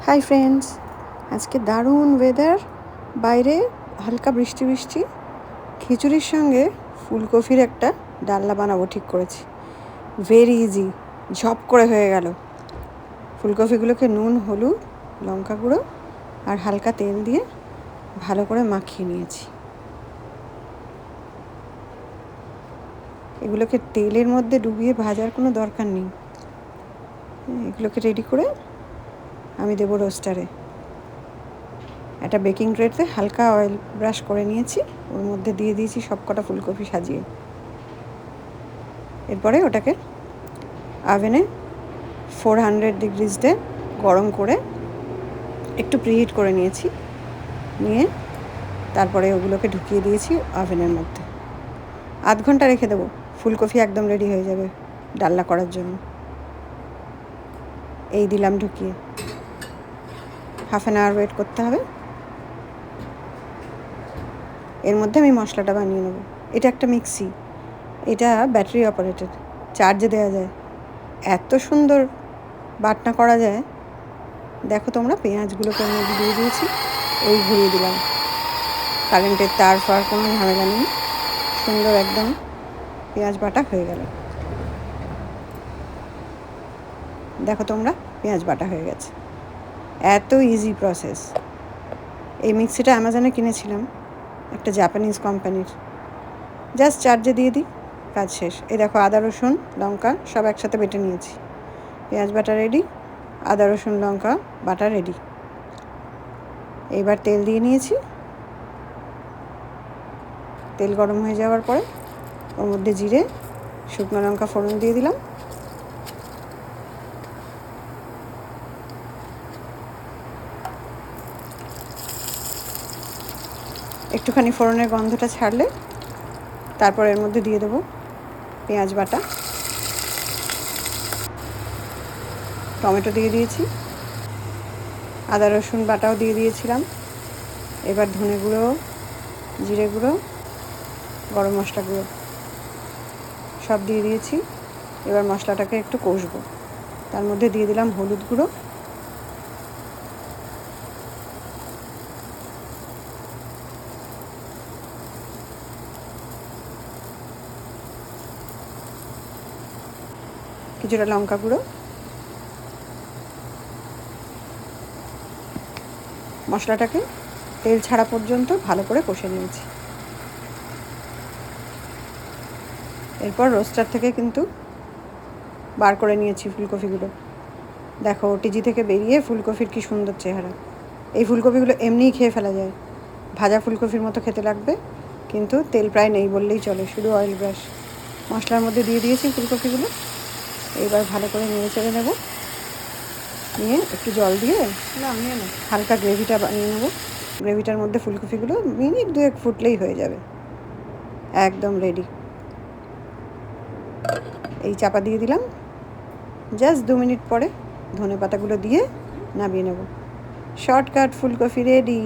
Hi friends, আজকে দারুণ weather, বাইরে হালকা বৃষ্টি বৃষ্টি। খিচুড়ির সঙ্গে ফুলকপির একটা ডালনা বানাবো ঠিক করেছি। ভেরি ইজি, ঝপ করে হয়ে গেল। ফুলকপিগুলোকে নুন, হলুদ, লঙ্কা গুঁড়ো আর হালকা তেল দিয়ে ভালো করে মাখিয়ে নিয়েছি। এগুলোকে তেলের মধ্যে ডুবিয়ে ভাজার কোনো দরকার নেই। এগুলোকে রেডি করে আমি দেবো রোস্টারে। একটা বেকিং ট্রেতে হালকা অয়েল ব্রাশ করে নিয়েছি, ওর মধ্যে দিয়ে দিয়েছি সব কটা ফুলকপি সাজিয়ে। এরপরে ওটাকে আভেনে 400 ডিগ্রিজে গরম করে একটু প্রিহিট করে নিয়েছি। নিয়ে তারপরে ওগুলোকে ঢুকিয়ে দিয়েছি আভেনের মধ্যে। আধ ঘন্টা রেখে দেবো, ফুলকপি একদম রেডি হয়ে যাবে ডালনা করার জন্য। এই দিলাম ঢুকিয়ে, হাফ অ্যান আওয়ার ওয়েট করতে হবে। এর মধ্যে আমি মশলাটা বানিয়ে নেব। এটা একটা মিক্সি, এটা ব্যাটারি অপারেটেড, চার্জে দেওয়া যায়। এত সুন্দর বাটনা করা যায়। দেখো তোমরা, পেঁয়াজগুলোকে আমি দিয়ে দিয়েছি, ওই ঘুরিয়ে দিলাম। কারেন্টের তার ফার কোনো ঝামেলা নেই, সুন্দর একদম পেঁয়াজ বাটা হয়ে গেল। দেখো তোমরা, পেঁয়াজ বাটা হয়ে গেছে। এত ইজি প্রসেস। এই মিক্সিটা অ্যামাজনে কিনেছিলাম, একটা জাপানিজ কোম্পানির। জাস্ট চার্জে দিয়ে দিই, কাজ শেষ। এই দেখো, আদা রসুন লঙ্কা সব একসাথে বেটে নিয়েছি। পেঁয়াজ বাটা রেডি, আদা রসুন লঙ্কা বাটা রেডি। এইবার তেল দিয়ে নিয়েছি। তেল গরম হয়ে যাওয়ার পরে ওর মধ্যে জিরে, শুকনো লঙ্কা ফোড়ন দিয়ে দিলাম। একটুখানি ফোড়নের গন্ধটা ছাড়লে তারপর এর মধ্যে দিয়ে দেবো পেঁয়াজ বাটা। টমেটো দিয়ে দিয়েছি, আদা রসুন বাটাও দিয়ে দিয়েছিলাম। এবার ধনে গুঁড়ো, জিরে গুঁড়ো, গরম মশলা গুঁড়ো সব দিয়ে দিয়েছি। এবার মশলাটাকে একটু কষবো। তার মধ্যে দিয়ে দিলাম হলুদ গুঁড়ো, কিছুটা লঙ্কা গুঁড়ো। মশলাটাকে তেল ছাড়া পর্যন্ত ভালো করে কষে নিয়েছি। এরপর রোস্টার থেকে কিন্তু বার করে নিয়েছি ফুলকপিগুলো। দেখো, ওটিজি থেকে বেরিয়ে ফুলকপির কি সুন্দর চেহারা। এই ফুলকপিগুলো এমনিই খেয়ে ফেলা যায়, ভাজা ফুলকপির মতো খেতে লাগবে, কিন্তু তেল প্রায় নেই বললেই চলে, শুধু অয়েল ব্রাশ। মশলার মধ্যে দিয়ে দিয়েছি ফুলকপিগুলো। এইবার ভালো করে নেড়ে চেড়ে নেবো। নিয়ে একটু জল দিয়ে হালকা গ্রেভিটা বানিয়ে নেবো। গ্রেভিটার মধ্যে ফুলকপিগুলো মিনিট 2 ফুটলেই হয়ে যাবে, একদম রেডি। এই চাপা দিয়ে দিলাম। জাস্ট 2 মিনিট পরে ধনে পাতাগুলো দিয়ে নামিয়ে নেব। শর্টকাট ফুলকপি রেডি।